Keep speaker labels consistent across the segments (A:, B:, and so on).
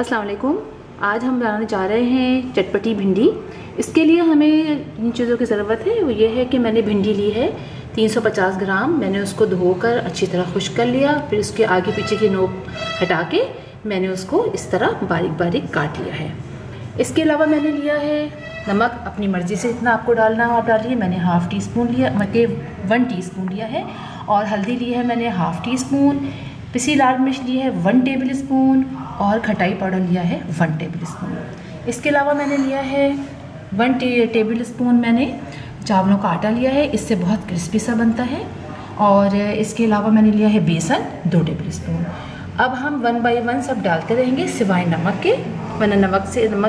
A: अस्सलाम वालेकुम। आज हम बनाने जा रहे हैं चटपटी भिंडी। इसके लिए हमें इन चीज़ों की ज़रूरत है। वो ये है कि मैंने भिंडी ली है 350 ग्राम। मैंने उसको धोकर अच्छी तरह खुश्क कर लिया, फिर उसके आगे पीछे की नोक हटा के मैंने उसको इस तरह बारीक बारीक काट लिया है। इसके अलावा मैंने लिया है नमक, अपनी मर्ज़ी से जितना आपको डालना हो आप डालिए। मैंने हाफ़ टी स्पून लिया, मतलब 1 टीस्पून लिया है। और हल्दी ली है मैंने हाफ़ टी स्पून, पिसी लाल मिर्च ली है 1 टेबल स्पून और खटाई पाउडर लिया है 1 टेबल स्पून। इसके अलावा मैंने लिया है 1 टेबल स्पून मैंने चावलों का आटा लिया है, इससे बहुत क्रिस्पी सा बनता है। और इसके अलावा मैंने लिया है बेसन 2 टेबल स्पून। अब हम 1 बाय 1 सब डालते रहेंगे सिवाय नमक के, वरना नमक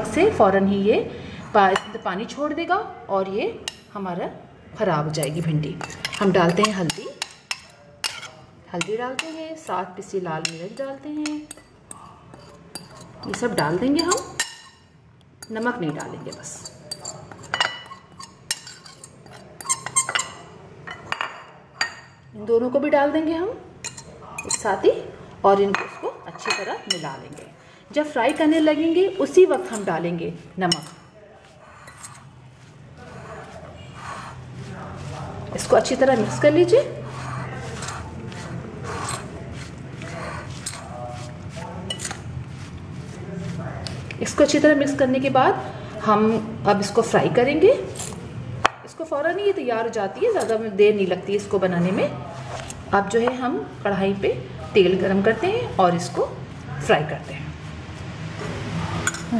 A: से फ़ौरन ही ये पानी छोड़ देगा और ये हमारा ख़राब हो जाएगी भिंडी। हम डालते हैं हल्दी डालते हैं, 7 पिसी लाल मिर्च डालते हैं, ये सब डाल देंगे हम। नमक नहीं डालेंगे बस। इन दोनों को भी डाल देंगे हम एक साथ ही और इनको इसको अच्छी तरह मिला लेंगे। जब फ्राई करने लगेंगे उसी वक्त हम डालेंगे नमक। इसको अच्छी तरह मिक्स कर लीजिए। इसको अच्छी तरह मिक्स करने के बाद हम अब इसको फ्राई करेंगे। इसको फ़ौरन ही ये तैयार हो जाती है, ज़्यादा देर नहीं लगती इसको बनाने में। अब जो है हम कढ़ाई पे तेल गरम करते हैं और इसको फ्राई करते हैं।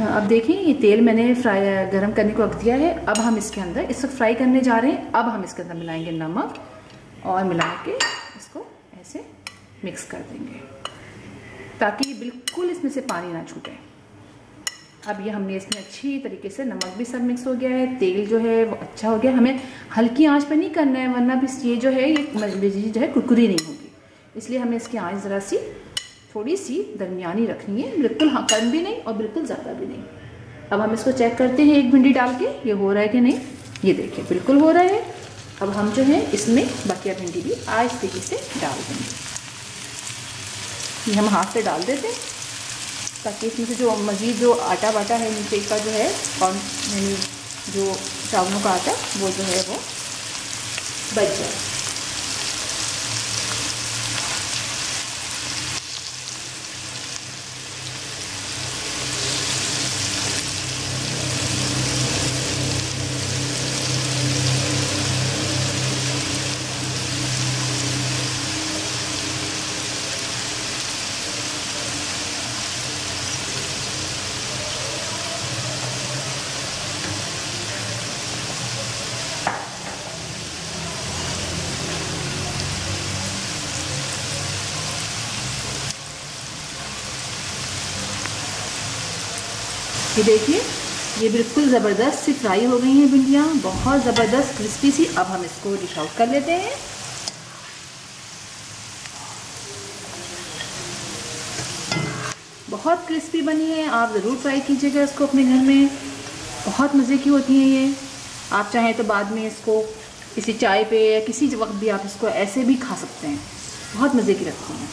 A: अब देखिए ये तेल मैंने गरम करने को रख दिया है। अब हम इसके अंदर इसको फ्राई करने जा रहे हैं। अब हम इसके अंदर मिलाएंगे नमक और मिला के इसको ऐसे मिक्स कर देंगे ताकि बिल्कुल इसमें से पानी ना छूटे। अब ये हमने इसमें अच्छी तरीके से नमक भी सब मिक्स हो गया है, तेल जो है वो अच्छा हो गया। हमें हल्की आंच पे नहीं करना है, वरना भी ये जो है ये जो है कुरकुरी नहीं होगी। इसलिए हमें इसकी आंच ज़रा सी थोड़ी सी दरमियानी रखनी है, बिल्कुल कम भी नहीं और बिल्कुल ज़्यादा भी नहीं। अब हम इसको चेक करते हैं एक भिंडी डाल के ये हो रहा है कि नहीं। ये देखिए बिल्कुल हो रहा है। अब हम जो है इसमें बकिया भिंडी भी आहिस्ते से डाल देंगे। ये हम हाथ से डाल देते हैं ताकि इसमें से जो मज़ीद जो आटा वाटा है नीचे का जो है और यानी जो चावलों का आटा वो जो है वो बच जाए। ये देखिए ये बिल्कुल ज़बरदस्त सी फ्राई हो गई हैं भिंडियाँ, बहुत ज़बरदस्त क्रिस्पी सी। अब हम इसको डिश आउट कर लेते हैं। बहुत क्रिस्पी बनी है, आप ज़रूर ट्राई कीजिएगा इसको अपने घर में। बहुत मज़े की होती हैं ये। आप चाहें तो बाद में इसको किसी चाय पे या किसी वक्त भी आप इसको ऐसे भी खा सकते हैं, बहुत मज़े की लगती हैं।